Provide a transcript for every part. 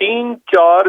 3-4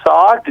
60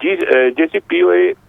JCPOA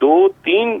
2-3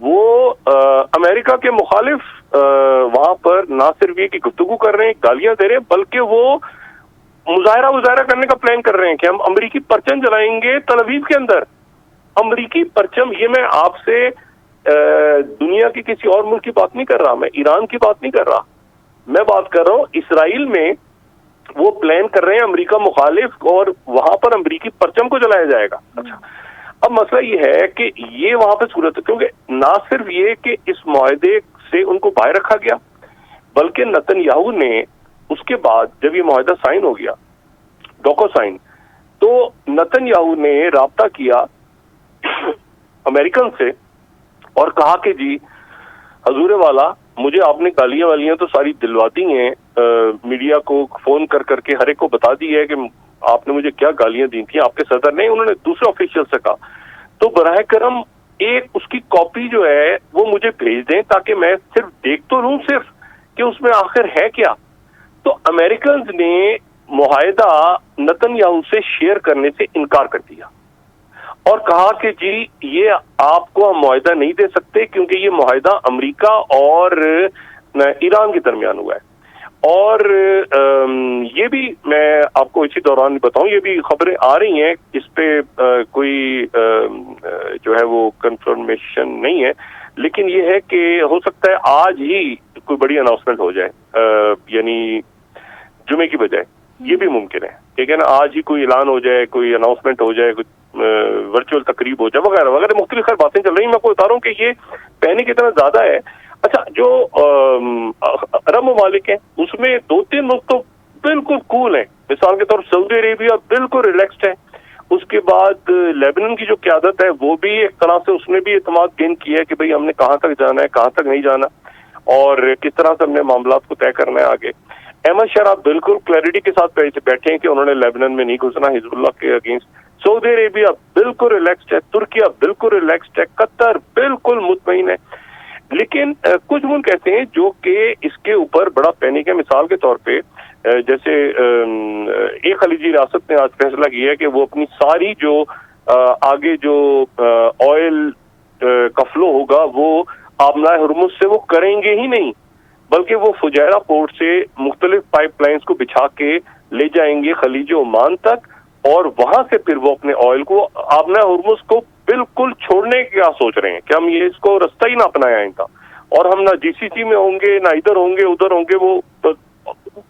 وہ امریکہ کے مخالف وہاں پر نہ صرف یہ کہ گفتگو کر رہے ہیں، گالیاں دے رہے ہیں، بلکہ وہ مظاہرہ کرنے کا پلان کر رہے ہیں کہ ہم امریکی پرچم جلائیں گے تل ابیب کے اندر. امریکی پرچم، یہ میں آپ سے دنیا کے کسی اور ملک کی بات نہیں کر رہا، میں ایران کی بات نہیں کر رہا، میں بات کر رہا ہوں اسرائیل میں وہ پلان کر رہے ہیں امریکہ مخالف، اور وہاں پر امریکی پرچم کو جلایا جائے گا. اچھا، اب مسئلہ یہ ہے کہ یہ وہاں پہ صورت ہے، کیونکہ نہ صرف یہ کہ اس معاہدے سے ان کو باہر رکھا گیا، بلکہ نتن یاہو نے اس کے بعد جب یہ معاہدہ سائن ہو گیا، ڈوکو سائن، تو نتن یاہو نے رابطہ کیا امریکن سے اور کہا کہ جی حضور والا، مجھے آپ نے گالیاں والیاں تو ساری دلوا دی ہیں، میڈیا کو فون کر کر کے ہر ایک کو بتا دی ہے کہ آپ نے مجھے کیا گالیاں دی تھیں، آپ کے صدر نے. انہوں نے دوسرے آفیشیل سے کہا تو براہ کرم ایک اس کی کاپی جو ہے وہ مجھے بھیج دیں تاکہ میں صرف دیکھ تو لوں صرف کہ اس میں آخر ہے کیا. تو امریکنز نے معاہدہ نتن یاہو سے شیئر کرنے سے انکار کر دیا اور کہا کہ جی یہ آپ کو ہم معاہدہ نہیں دے سکتے کیونکہ یہ معاہدہ امریکہ اور ایران کے درمیان ہوا ہے. اور یہ بھی میں آپ کو اسی دوران بتاؤں، یہ بھی خبریں آ رہی ہیں، اس پہ کوئی جو ہے وہ کنفرمیشن نہیں ہے، لیکن یہ ہے کہ ہو سکتا ہے آج ہی کوئی بڑی اناؤنسمنٹ ہو جائے، یعنی جمعے کی بجائے. یہ بھی ممکن ہے، ٹھیک ہے نا، آج ہی کوئی اعلان ہو جائے، کوئی اناؤنسمنٹ ہو جائے، کوئی ورچوئل تقریب ہو جائے وغیرہ وغیرہ، مختلف خیر باتیں چل رہی ہیں. میں آپ کو بتا رہا ہوں کہ یہ پینک اتنا زیادہ ہے. اچھا، جو عرب ممالک ہیں اس میں 2-3 ملک تو بالکل کول ہیں. مثال کے طور سعودی عربیہ بالکل ریلیکسڈ ہے. اس کے بعد لیبنان کی جو قیادت ہے وہ بھی ایک طرح سے اس نے بھی اعتماد گین کیا ہے کہ بھئی ہم نے کہاں تک جانا ہے، کہاں تک نہیں جانا، اور کس طرح سے ہم نے معاملات کو طے کرنا ہے آگے. احمد شرح بالکل کلیئرٹی کے ساتھ بیٹھے ہیں کہ انہوں نے لیبنان میں نہیں گھسنا حزب اللہ کے اگینسٹ. سعودی عربیہ بالکل ریلیکسڈ ہے، ترکیہ بالکل ریلیکسڈ ہے، قطر بالکل مطمئن ہے. لیکن کچھ ملک ایسے ہیں جو کہ اس کے اوپر بڑا پینک ہے. مثال کے طور پہ جیسے ایک خلیجی ریاست نے آج فیصلہ کیا ہے کہ وہ اپنی ساری جو آگے جو آئل کا فلو ہوگا وہ آبنائے ہرمز سے وہ کریں گے ہی نہیں، بلکہ وہ فجیرہ پورٹ سے مختلف پائپ لائنز کو بچھا کے لے جائیں گے خلیج عمان تک، اور وہاں سے پھر وہ اپنے آئل کو آبنائے ہرمز کو بالکل چھوڑنے کا سوچ رہے ہیں کہ ہم یہ اس کو رستہ ہی نہ اپنایا ان کا، اور ہم نہ جی سی سی میں ہوں گے، نہ ادھر ہوں گے ادھر ہوں گے. وہ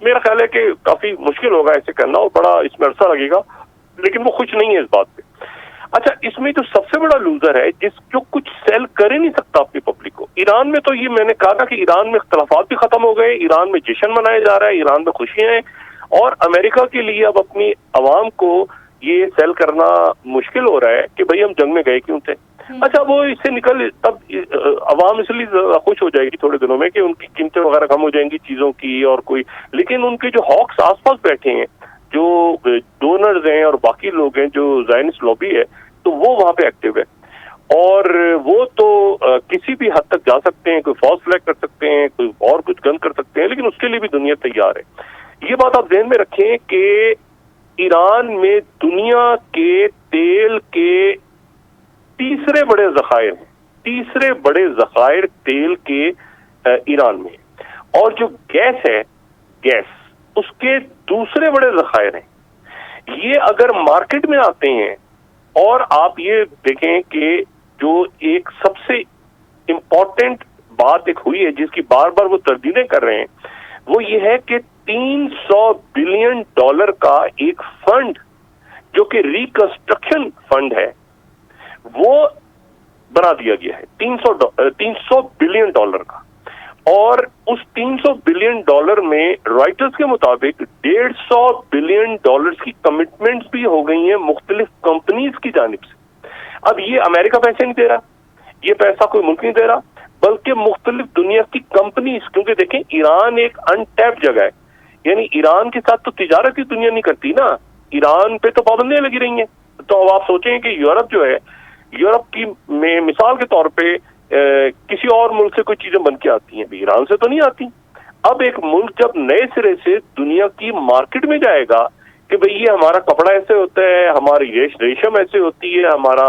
میرا خیال ہے کہ کافی مشکل ہوگا ایسے کرنا، اور بڑا اس میں عرصہ لگے گا، لیکن وہ خوش نہیں ہے اس بات پہ. اچھا، اس میں جو سب سے بڑا لوزر ہے جو کچھ سیل کر ہی نہیں سکتا اپنی پبلک کو، ایران میں تو یہ میں نے کہا تھا کہ ایران میں اختلافات بھی ختم ہو گئے، ایران میں جشن منایا جا رہا ہے، ایران میں خوشیاں ہیں، اور امریکہ کے لیے اب اپنی عوام کو یہ سیل کرنا مشکل ہو رہا ہے کہ بھئی ہم جنگ میں گئے کیوں تھے. اچھا، وہ اس سے نکل تب عوام اس لیے خوش ہو جائے گی تھوڑے دنوں میں کہ ان کی قیمتیں وغیرہ کم ہو جائیں گی چیزوں کی اور کوئی، لیکن ان کے جو ہاکس آس پاس بیٹھے ہیں، جو ڈونرز ہیں اور باقی لوگ ہیں، جو زائنسٹ لابی ہے، تو وہ وہاں پہ ایکٹیو ہے، اور وہ تو کسی بھی حد تک جا سکتے ہیں، کوئی فوج فلیگ کر سکتے ہیں، کوئی اور کچھ گن کر سکتے ہیں، لیکن اس کے لیے بھی دنیا تیار ہے. یہ بات آپ ذہن میں رکھیں کہ ایران میں دنیا کے تیل کے تیسرے بڑے ذخائر تیل کے ایران میں، اور جو گیس ہے، گیس اس کے دوسرے بڑے ذخائر ہیں. یہ اگر مارکیٹ میں آتے ہیں، اور آپ یہ دیکھیں کہ جو ایک سب سے امپورٹنٹ بات ایک ہوئی ہے جس کی بار بار وہ تردیدیں کر رہے ہیں، وہ یہ ہے کہ $300 بلین کا ایک فنڈ جو کہ ریکنسٹرکشن فنڈ ہے وہ بنا دیا گیا ہے $300 بلین کا. اور اس $300 بلین میں رائٹرز کے مطابق $150 بلین کی کمٹمنٹس بھی ہو گئی ہیں مختلف کمپنیز کی جانب سے. اب یہ امریکہ پیسے نہیں دے رہا، یہ پیسہ کوئی ملک نہیں دے رہا، بلکہ مختلف دنیا کی کمپنیز، کیونکہ دیکھیں ایران ایک انٹیپ جگہ ہے، یعنی ایران کے ساتھ تو تجارت کی دنیا نہیں کرتی نا، ایران پہ تو پابندیاں لگی رہی ہیں. تو اب آپ سوچیں کہ یورپ جو ہے، یورپ کی میں مثال کے طور پہ کسی اور ملک سے کوئی چیزیں بن کے آتی ہیں، ایران سے تو نہیں آتی. اب ایک ملک جب نئے سرے سے دنیا کی مارکیٹ میں جائے گا کہ بھئی یہ ہمارا کپڑا ایسے ہوتا ہے، ہماری ریشم ایسے ہوتی ہے، ہمارا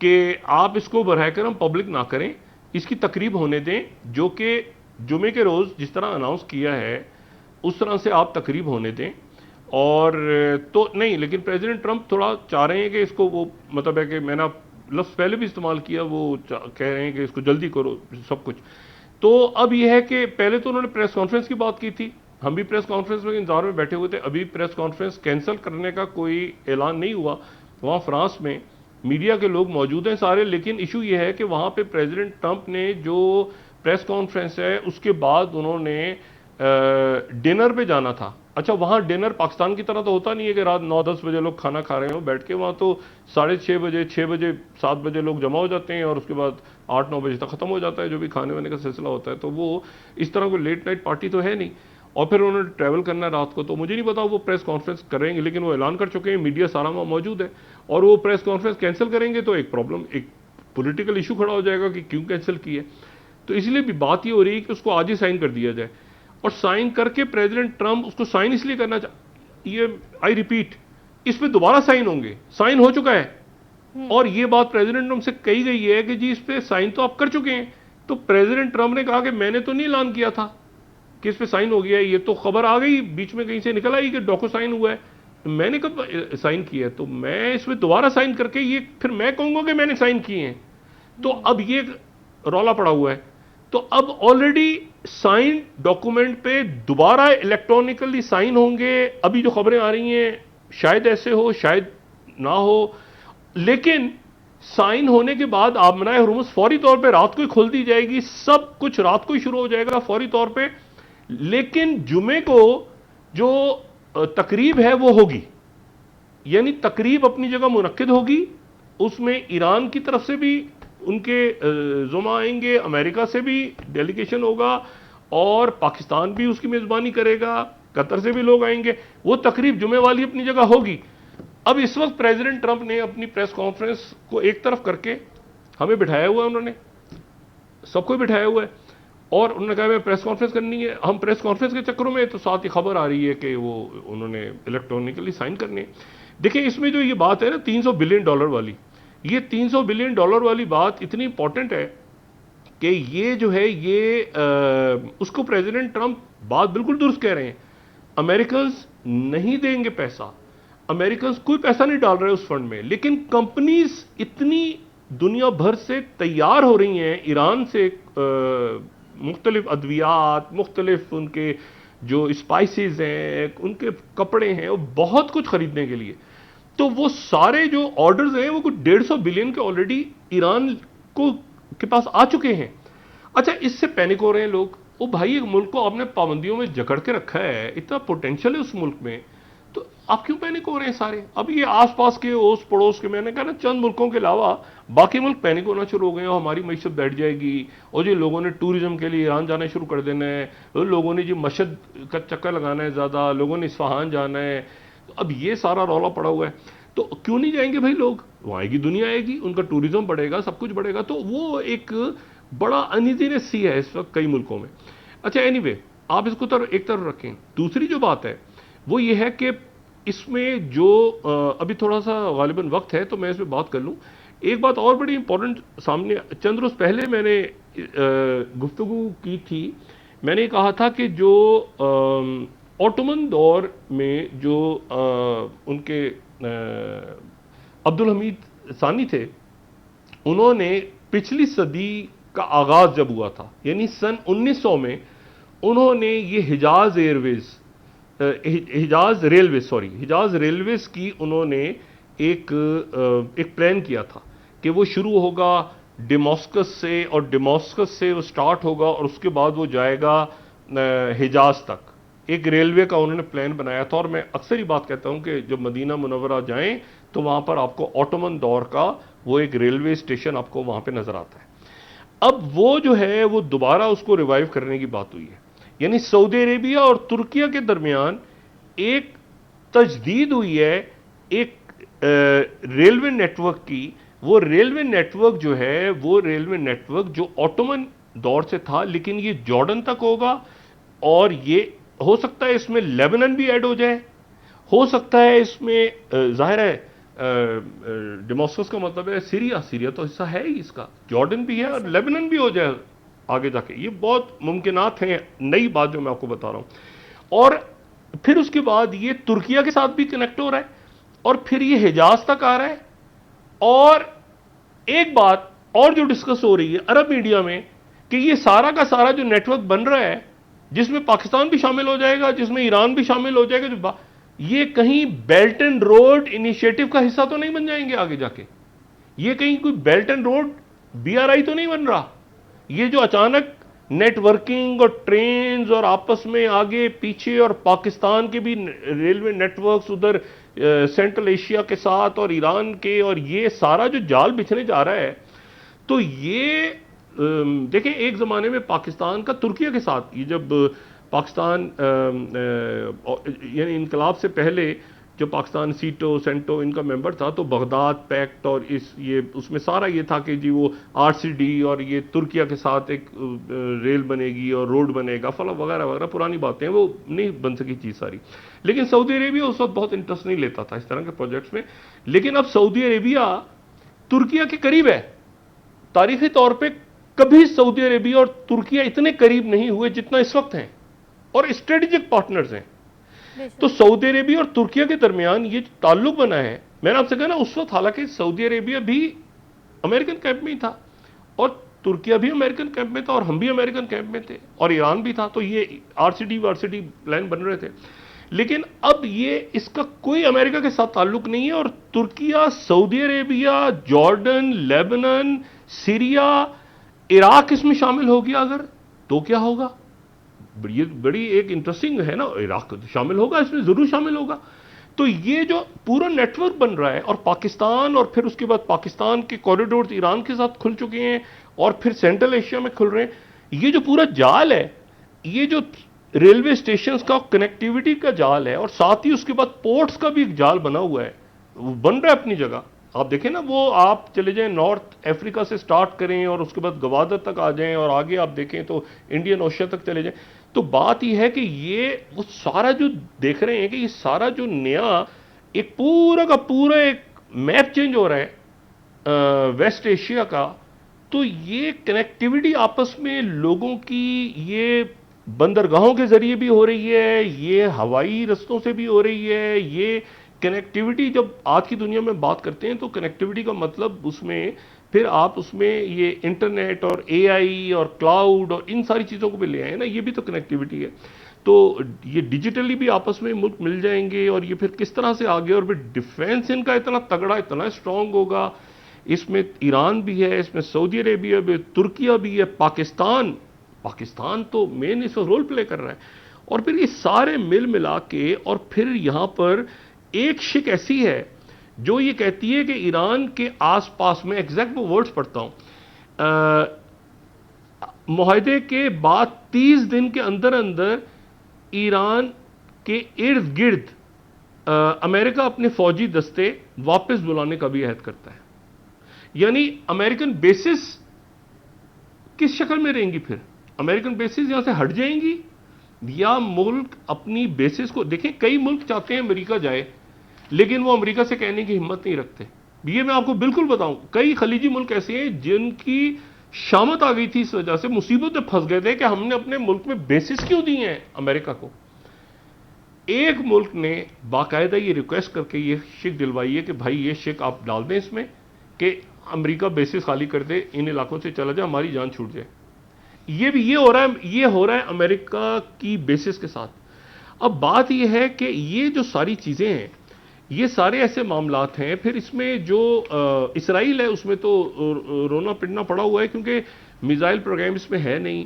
کہ آپ اس کو براہ کرم پبلک نہ کریں, اس کی تقریب ہونے دیں, جو کہ جمعے کے روز جس طرح اناؤنس کیا ہے اس طرح سے آپ تقریب ہونے دیں. اور تو نہیں, لیکن پریزیڈنٹ ٹرمپ تھوڑا چاہ رہے ہیں کہ اس کو, وہ مطلب ہے کہ میں نے لفظ پہلے بھی استعمال کیا, وہ کہہ رہے ہیں کہ اس کو جلدی کرو سب کچھ. تو اب یہ ہے کہ پہلے تو انہوں نے پریس کانفرنس کی بات کی تھی, ہم بھی پریس کانفرنس میں انتظار میں بیٹھے ہوئے تھے, ابھی پریس کانفرنس کینسل کرنے کا کوئی اعلان نہیں ہوا. وہاں فرانس میں میڈیا کے لوگ موجود ہیں سارے, لیکن ایشو یہ ہے کہ وہاں پہ پریزیڈنٹ ٹرمپ نے جو پریس کانفرنس ہے اس کے بعد انہوں نے ڈنر پہ جانا تھا. اچھا, وہاں ڈنر پاکستان کی طرح تو ہوتا نہیں ہے کہ رات 9-10 بجے لوگ کھانا کھا رہے ہوں بیٹھ کے, وہاں تو 6:30 بجے 6 بجے 7 بجے لوگ جمع ہو جاتے ہیں اور اس کے بعد 8-9 بجے تک ختم ہو جاتا ہے جو بھی کھانے وانے کا سلسلہ ہوتا ہے. تو وہ اس طرح کوئی لیٹ نائٹ پارٹی تو ہے نہیں, اور پھر انہوں نے ٹریول کرنا ہے رات کو. تو مجھے نہیں پتا وہ پریس کانفرنس کریں گے, لیکن وہ اعلان کر چکے ہیں, میڈیا سارا وہاں موجود ہے. اور وہ پریس کانفرنس کینسل کریں گے تو ایک پرابلم, ایک پولیٹیکل ایشو کھڑا ہو جائے گا کہ کیوں کینسل کی ہے. تو اس لیے بھی بات یہ ہو رہی ہے کہ اس کو آج ہی سائن کر دیا جائے, اور سائن کر کے پریزیڈنٹ ٹرمپ اس کو سائن اس لیے کرنا یہ آئی ریپیٹ, اس پہ دوبارہ سائن ہوں گے, سائن ہو چکا ہے. اور یہ بات پریزیڈنٹ ٹرمپ سے کہی گئی ہے کہ جی اس پہ سائن تو آپ کر چکے ہیں. تو پریزیڈنٹ ٹرمپ نے کہا کہ میں نے تو نہیں اعلان کیا تھا کہ اس پہ سائن ہو گیا ہے, یہ تو خبر آ گئی بیچ میں کہیں سے نکل آئی کہ ڈاکو سائن ہوا ہے, میں نے کب سائن کیا ہے, تو میں اس پہ دوبارہ سائن کر کے یہ پھر میں کہوں گا کہ میں نے سائن کیے ہیں. تو اب یہ رولا پڑا ہوا ہے. تو اب آلریڈی سائن ڈاکومنٹ پہ دوبارہ الیکٹرانکلی سائن ہوں گے. ابھی جو خبریں آ رہی ہیں شاید ایسے ہو شاید نہ ہو, لیکن سائن ہونے کے بعد آمنہ ہرمز فوری طور پہ رات کو ہی کھول دی جائے گی, سب کچھ رات کو ہی شروع ہو جائے گا فوری طور پہ. لیکن جمعے کو جو تقریب ہے وہ ہوگی, یعنی تقریب اپنی جگہ منعقد ہوگی, اس میں ایران کی طرف سے بھی ان کے زعما آئیں گے, امریکہ سے بھی ڈیلیگیشن ہوگا, اور پاکستان بھی اس کی میزبانی کرے گا, قطر سے بھی لوگ آئیں گے. وہ تقریب جمعے والی اپنی جگہ ہوگی. اب اس وقت پریزیڈنٹ ٹرمپ نے اپنی پریس کانفرنس کو ایک طرف کر کے ہمیں بٹھایا ہوا ہے, انہوں نے سب کو بٹھایا ہوا ہے, اور انہوں نے کہا میں پریس کانفرنس کرنی ہے. ہم پریس کانفرنس کے چکروں میں تو ساتھ ہی خبر آ رہی ہے کہ وہ انہوں نے الیکٹرانکلی سائن کرنے. دیکھیں اس میں جو یہ بات ہے نا $300 بلین والی, یہ $300 بلین والی بات اتنی امپورٹنٹ ہے کہ یہ جو ہے یہ اس کو پریزیڈنٹ ٹرمپ بات بالکل درست کہہ رہے ہیں. امریکنز نہیں دیں گے پیسہ, امریکنز کوئی پیسہ نہیں ڈال رہے اس فنڈ میں, لیکن کمپنیز اتنی دنیا بھر سے تیار ہو رہی ہیں ایران سے مختلف ادویات, مختلف ان کے جو اسپائسز ہیں, ان کے کپڑے ہیں, وہ بہت کچھ خریدنے کے لیے. تو وہ سارے جو آرڈرز ہیں وہ کچھ $150 بلین کے آلریڈی ایران کو کے پاس آ چکے ہیں. اچھا, اس سے پینک ہو رہے ہیں لوگ, وہ بھائی ایک ملک کو آپ نے پابندیوں میں جکڑ کے رکھا ہے, اتنا پوٹینشیل ہے اس ملک میں, تو آپ کیوں پینک ہو رہے ہیں سارے؟ اب یہ آس پاس کے اوس پڑوس کے, میں نے کہا نا چند ملکوں کے علاوہ باقی ملک پینک ہونا شروع ہو گئے ہیں, اور ہماری معیشت بیٹھ جائے گی, اور جو لوگوں نے ٹوریزم کے لیے ایران جانا شروع کر دینا ہے, لوگوں نے جو مشہد کا چکر لگانا ہے زیادہ, لوگوں نے اصفہان جانا ہے. اب یہ سارا رولا پڑا ہوا ہے, تو کیوں نہیں جائیں گے بھائی لوگ؟ وہاں آئے گی, دنیا آئے گی, ان کا ٹوریزم بڑھے گا, سب کچھ بڑھے گا. تو وہ ایک بڑا انیزینس سی ہے اس وقت کئی ملکوں میں. اچھا اینی وے, آپ اس کو ایک طرف رکھیں. دوسری جو بات ہے وہ یہ ہے کہ اس میں جو ابھی تھوڑا سا غالباً وقت ہے تو میں اس پہ بات کر لوں. ایک بات اور بڑی امپورٹنٹ سامنے چند روز پہلے میں نے گفتگو کی تھی, میں نے کہا تھا کہ جو اوٹومن دور میں جو ان کے عبدالحمید ثانی تھے, انہوں نے پچھلی صدی کا آغاز جب ہوا تھا, یعنی سن 1900 میں انہوں نے یہ حجاز ریلویز کی انہوں نے ایک پلان کیا تھا کہ وہ شروع ہوگا ڈیماسکس سے, اور ڈیماسکس سے وہ سٹارٹ ہوگا اور اس کے بعد وہ جائے گا حجاز تک. ایک ریلوے کا انہوں نے پلان بنایا تھا, اور میں اکثر ہی بات کہتا ہوں کہ جب مدینہ منورہ جائیں تو وہاں پر آپ کو اوٹومن دور کا وہ ایک ریلوے اسٹیشن آپ کو وہاں پہ نظر آتا ہے. اب وہ جو ہے وہ دوبارہ اس کو ریوائیو کرنے کی بات ہوئی ہے, یعنی سعودی عربیہ اور ترکیہ کے درمیان ایک تجدید ہوئی ہے ایک ریلوے نیٹ ورک کی. وہ ریلوے نیٹ ورک جو ہے وہ ریلوے نیٹ ورک جو اوٹومن دور سے تھا, لیکن یہ جارڈن تک ہوگا, اور یہ ہو سکتا ہے اس میں لیبنن بھی ایڈ ہو جائے, ہو سکتا ہے اس میں ظاہر ہے ڈیماسکس کا مطلب ہے سیریا، سیریا تو حصہ ہے ہی اس کا، جارڈن بھی ہے اور لیبنن بھی ہو جائے آگے جا کے. یہ بہت ممکنات ہیں، نئی بات جو میں آپ کو بتا رہا ہوں. اور پھر اس کے بعد یہ ترکیہ کے ساتھ بھی کنیکٹ ہو رہا ہے، اور پھر یہ حجاز تک آ رہا ہے. اور ایک بات اور جو ڈسکس ہو رہی ہے عرب میڈیا میں کہ یہ سارا کا سارا جو نیٹ ورک بن رہا ہے، جس میں پاکستان بھی شامل ہو جائے گا، جس میں ایران بھی شامل ہو جائے گا، یہ کہیں بیلٹ اینڈ روڈ انیشیٹو کا حصہ تو نہیں بن جائیں گے آگے جا کے؟ یہ کہیں کوئی بیلٹ اینڈ روڈ BRI تو نہیں بن رہا؟ یہ جو اچانک نیٹ ورکنگ اور ٹرینز اور آپس میں آگے پیچھے، اور پاکستان کے بھی ریلوے نیٹ ورکس ادھر سینٹرل ایشیا کے ساتھ اور ایران کے، اور یہ سارا جو جال بچھنے جا رہا ہے، تو یہ دیکھیں ایک زمانے میں پاکستان کا ترکیہ کے ساتھ، یہ جب پاکستان یعنی انقلاب سے پہلے جو پاکستان سیٹو سینٹو ان کا ممبر تھا، تو بغداد پیکٹ اور اس میں سارا یہ تھا کہ جی وہ RCD اور یہ ترکیہ کے ساتھ ایک ریل بنے گی اور روڈ بنے گا فلاں وغیرہ وغیرہ، پرانی باتیں، وہ نہیں بن سکی چیز ساری. لیکن سعودی عربیہ اس وقت بہت انٹرسٹ نہیں لیتا تھا اس طرح کے پروجیکٹس میں. لیکن اب سعودی عربیہ ترکیہ کے قریب ہے. تاریخی طور پہ کبھی سعودی عربیہ اور ترکیہ اتنے قریب نہیں ہوئے جتنا اس وقت ہیں، اور اسٹریٹجک پارٹنرز ہیں. تو سعودی عربیہ اور ترکیہ کے درمیان یہ تعلق بنا ہے. میں نے آپ سے کہا نا اس وقت حالانکہ سعودی عربیہ بھی امریکن کیمپ میں ہی تھا، اور ترکیہ بھی امریکن کیمپ میں تھا، اور ہم بھی امریکن کیمپ میں تھے، اور ایران بھی تھا. تو یہ RCD پلان بن رہے تھے. لیکن اب یہ اس کا کوئی امریکہ کے ساتھ تعلق نہیں ہے. اور ترکیہ، سعودی عربیہ، جارڈن، لیبنن، سیریا، عراق اس میں شامل ہو گیا اگر تو کیا ہوگا؟ یہ بڑی ایک انٹرسٹنگ ہے نا. عراق شامل ہوگا اس میں، ضرور شامل ہوگا. تو یہ جو پورا نیٹ ورک بن رہا ہے، اور پاکستان، اور پھر اس کے بعد پاکستان کے کوریڈورز ایران کے ساتھ کھل چکے ہیں، اور پھر سینٹرل ایشیا میں کھل رہے ہیں. یہ جو پورا جال ہے، یہ جو ریلوے اسٹیشنز کا کنیکٹیوٹی کا جال ہے، اور ساتھ ہی اس کے بعد پورٹس کا بھی ایک جال بنا ہوا ہے، وہ بن رہا ہے اپنی جگہ. آپ دیکھیں نا، وہ آپ چلے جائیں نارتھ افریقہ سے سٹارٹ کریں اور اس کے بعد گوادر تک آ جائیں، اور آگے آپ دیکھیں تو انڈین اوشین تک چلے جائیں. تو بات یہ ہے کہ یہ وہ سارا جو دیکھ رہے ہیں کہ یہ سارا جو نیا ایک پورا کا پورا ایک میپ چینج ہو رہا ہے ویسٹ ایشیا کا. تو یہ کنیکٹیوٹی آپس میں لوگوں کی یہ بندرگاہوں کے ذریعے بھی ہو رہی ہے، یہ ہوائی رستوں سے بھی ہو رہی ہے. یہ کنیکٹیوٹی جب آج کی دنیا میں بات کرتے ہیں تو کنیکٹیوٹی کا مطلب اس میں پھر آپ اس میں یہ انٹرنیٹ اور AI اور کلاؤڈ اور ان ساری چیزوں کو بھی لے آئے نا. یہ بھی تو کنیکٹیوٹی ہے. تو یہ ڈیجیٹلی بھی آپس میں ملک مل جائیں گے، اور یہ پھر کس طرح سے آگے، اور پھر ڈیفینس ان کا اتنا تگڑا، اتنا اسٹرانگ ہوگا. اس میں ایران بھی ہے، اس میں سعودی عربیہ بھی، ترکیہ بھی ہے، پاکستان تو مین اس وقت رول پلے کر رہا ہے. اور پھر یہ سارے مل ملا کے، اور پھر یہاں پر ایک شک ایسی ہے جو یہ کہتی ہے کہ ایران کے آس پاس میں، ایگزیکٹ وہ ورڈز پڑھتا ہوں، معاہدے کے بعد 30 دن کے اندر اندر ایران کے ارد گرد امریکہ اپنے فوجی دستے واپس بلانے کا بھی عہد کرتا ہے. یعنی امریکن بیسز کس شکل میں رہیں گی؟ پھر امریکن بیسز یہاں سے ہٹ جائیں گی، یا ملک اپنی بیسز کو دیکھیں. کئی ملک چاہتے ہیں امریکہ جائے، لیکن وہ امریکہ سے کہنے کی ہمت نہیں رکھتے. یہ میں آپ کو بالکل بتاؤں، کئی خلیجی ملک ایسے ہیں جن کی شامت آ گئی تھی اس وجہ سے، مصیبت میں پھنس گئے تھے کہ ہم نے اپنے ملک میں بیسز کیوں دی ہیں امریکہ کو. ایک ملک نے باقاعدہ یہ ریکویسٹ کر کے یہ شک دلوائی ہے کہ بھائی یہ شک آپ ڈال دیں اس میں کہ امریکہ بیسز خالی کر دے، ان علاقوں سے چلا جائے، ہماری جان چھوٹ جائے. یہ بھی یہ ہو رہا ہے امریکہ کی بیسز کے ساتھ. اب بات یہ ہے کہ یہ جو ساری چیزیں ہیں، یہ سارے ایسے معاملات ہیں. پھر اس میں جو اسرائیل ہے اس میں تو رونا پٹنا پڑا ہوا ہے، کیونکہ میزائل پروگرام اس میں ہے نہیں.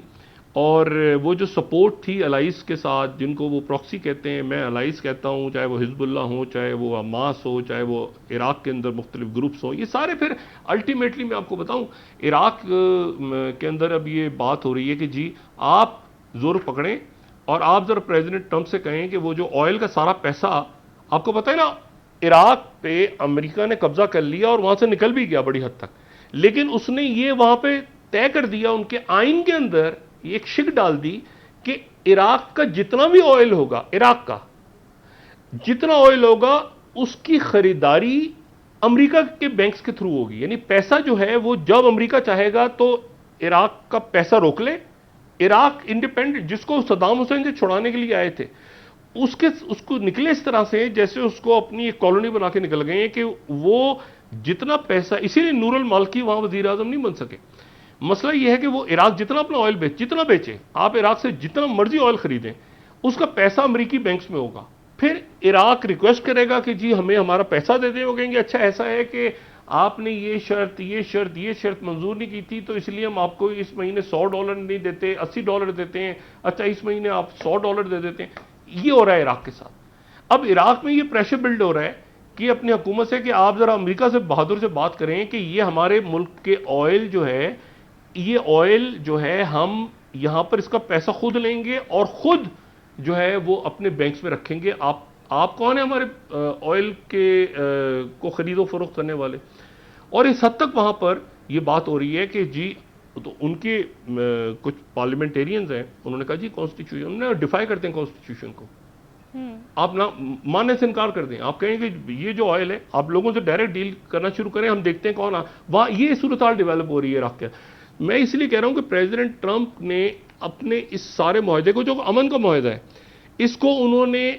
اور وہ جو سپورٹ تھی الائز کے ساتھ، جن کو وہ پراکسی کہتے ہیں، میں الائز کہتا ہوں، چاہے وہ حزب اللہ ہو، چاہے وہ حماس ہو، چاہے وہ عراق کے اندر مختلف گروپس ہوں، یہ سارے پھر الٹیمیٹلی میں آپ کو بتاؤں عراق کے اندر اب یہ بات ہو رہی ہے کہ جی آپ زور پکڑیں، اور آپ ذرا پریزیڈنٹ ٹرمپ سے کہیں کہ وہ جو آئل کا سارا پیسہ، آپ کو پتہ ہے نا عراق پہ امریکہ نے قبضہ کر لیا اور وہاں سے نکل بھی گیا بڑی حد تک، لیکن اس نے یہ وہاں پہ طے کر دیا، ان کے آئین کے اندر ایک شک ڈال دی کہ عراق کا جتنا بھی آئل ہوگا، عراق کا جتنا آئل ہوگا اس کی خریداری امریکہ کے بینکس کے تھرو ہوگی. یعنی پیسہ جو ہے وہ جب امریکہ چاہے گا تو عراق کا پیسہ روک لے. عراق انڈیپینڈنٹ جس کو صدام حسین سے چھڑانے کے لیے آئے تھے اس کو نکلے اس طرح سے جیسے اس کو اپنی ایک کالونی بنا کے نکل گئے ہیں کہ وہ جتنا پیسہ, اسی لیے نور المالکی وہاں وزیر اعظم نہیں بن سکے. مسئلہ یہ ہے کہ وہ عراق جتنا اپنا آئل جتنا بیچے, آپ عراق سے جتنا مرضی آئل خریدیں, اس کا پیسہ امریکی بینکس میں ہوگا. پھر عراق ریکویسٹ کرے گا کہ جی ہمیں ہمارا پیسہ دے دیں. وہ کہیں گے اچھا ایسا ہے کہ آپ نے یہ شرط منظور نہیں کی تھی تو اس لیے ہم آپ کو اس مہینے $100 نہیں دیتے, $80 دیتے ہیں. اچھا اس مہینے آپ $100 دے دیتے ہیں. یہ ہو رہا ہے عراق کے ساتھ. اب عراق میں یہ پریشر بلڈ ہو رہا ہے کہ اپنی حکومت سے کہ آپ ذرا امریکہ سے بہادر سے بات کریں کہ یہ ہمارے ملک کے آئل جو ہے, یہ آئل جو ہے ہم یہاں پر اس کا پیسہ خود لیں گے اور خود جو ہے وہ اپنے بینکس میں رکھیں گے. آپ کون ہیں ہمارے آئل کے کو خرید و فروخت کرنے والے. اور اس حد تک وہاں پر یہ بات ہو رہی ہے کہ جی تو ان کے کچھ پارلیمنٹیرینز ہیں, انہوں نے کہا جی کانسٹیٹیوشن, انہوں نے ڈیفائی کرتے ہیں کانسٹیٹیوشن کو. آپ نہ ماننے سے انکار کر دیں, آپ کہیں کہ یہ جو آئل ہے آپ لوگوں سے ڈائریکٹ ڈیل کرنا شروع کریں, ہم دیکھتے ہیں کون وہاں. یہ صورتحال ڈیولپ ہو رہی ہے عراق کے. میں اس لیے کہہ رہا ہوں کہ پریزیڈنٹ ٹرمپ نے اپنے اس سارے معاہدے کو, جو امن کا معاہدہ ہے, اس کو انہوں نے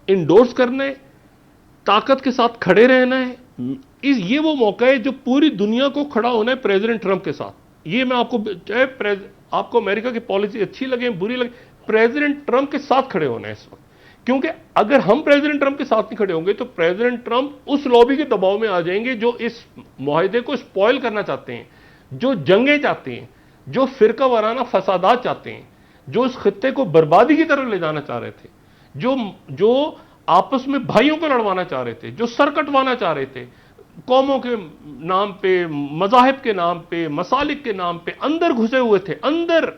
انڈورس کرنا ہے, طاقت کے ساتھ کھڑے رہنا ہے. یہ وہ موقع ہے جو پوری دنیا کو کھڑا ہونا ہے پریزیڈنٹ ٹرمپ کے ساتھ. یہ میں آپ کو, چاہے آپ کو امریکہ کی پالیسی اچھی لگے بری لگے, پریزیڈنٹ ٹرمپ کے ساتھ کھڑے ہونا ہے اس وقت. کیونکہ اگر ہم پریزیڈنٹ ٹرمپ کے ساتھ نہیں کھڑے ہوں گے تو پریزیڈنٹ ٹرمپ اس لابی کے دباؤ میں آ جائیں گے جو اس معاہدے کو اسپوائل کرنا چاہتے ہیں, جو جنگیں چاہتے ہیں, جو فرقہ وارانہ فسادات چاہتے ہیں, جو اس خطے کو بربادی کی طرف لے جانا چاہ رہے تھے, جو آپس میں بھائیوں کو لڑوانا چاہ رہے تھے, جو سر کٹوانا چاہ رہے تھے, قوموں کے نام پہ, مذاہب کے نام پہ, مسالک کے نام پہ اندر گھسے ہوئے تھے اندر,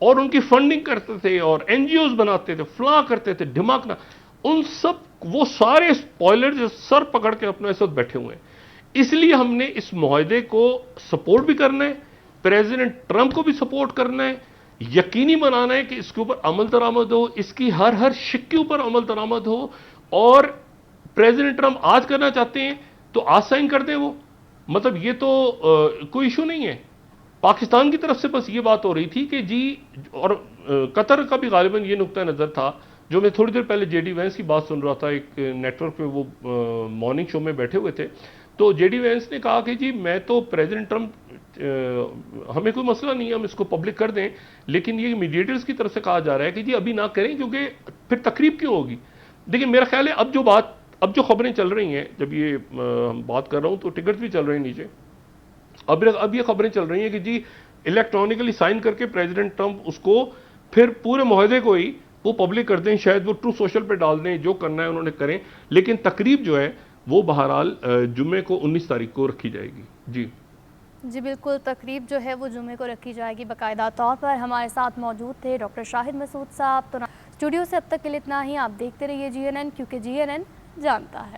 اور ان کی فنڈنگ کرتے تھے اور این جی اوز بناتے تھے, فلاں کرتے تھے, ڈھماکنا, ان سب وہ سارے اسپوائلر جو سر پکڑ کے اپنے اس وقت بیٹھے ہوئے ہیں. اس لیے ہم نے اس معاہدے کو سپورٹ بھی کرنا ہے, پریزیڈنٹ ٹرمپ کو بھی سپورٹ کرنا ہے, یقینی بنانا ہے کہ اس کے اوپر عمل درآمد ہو, اس کی ہر شک کے اوپر عمل درآمد ہو. اور پریزیڈنٹ ٹرمپ آج کرنا چاہتے ہیں تو آج سائن کر دیں وہ, مطلب یہ تو کوئی ایشو نہیں ہے. پاکستان کی طرف سے بس یہ بات ہو رہی تھی کہ جی, اور قطر کا بھی غالباً یہ نقطہ نظر تھا, جو میں تھوڑی دیر پہلے جے ڈی وینس کی بات سن رہا تھا, ایک نیٹ ورک پہ وہ مارننگ شو میں بیٹھے ہوئے تھے, تو جے ڈی وینس نے کہا کہ جی میں تو پریزیڈنٹ ٹرمپ ہمیں کوئی مسئلہ نہیں ہے, ہم اس کو پبلک کر دیں, لیکن یہ میڈیٹرز کی طرف سے کہا جا رہا ہے کہ جی ابھی نہ کریں کیونکہ پھر تقریب کیوں ہوگی. دیکھیں میرا خیال ہے اب جو خبریں چل رہی ہیں, جب یہ ہم بات کر رہا ہوں تو ٹکٹ بھی چل رہے ہیں نیچے, اب یہ خبریں چل رہی ہیں کہ جی الیکٹرانکلی سائن کر کے پریزیڈنٹ ٹرمپ اس کو پھر پورے معاہدے کو ہی وہ پبلک کر دیں, شاید وہ ٹرو سوشل پہ ڈال دیں, جو کرنا ہے انہوں نے کریں, لیکن تقریب جو ہے وہ بہرحال جمعے کو 19 تاریخ کو رکھی جائے گی. جی بالکل, تقریب جو ہے وہ جمعے کو رکھی جائے گی. باقاعدہ طور پر ہمارے ساتھ موجود تھے ڈاکٹر شاہد مسعود صاحب. تو اسٹوڈیو سے اب تک کے لیے اتنا ہی. آپ دیکھتے رہیے GNN, کیونکہ GNN جانتا ہے.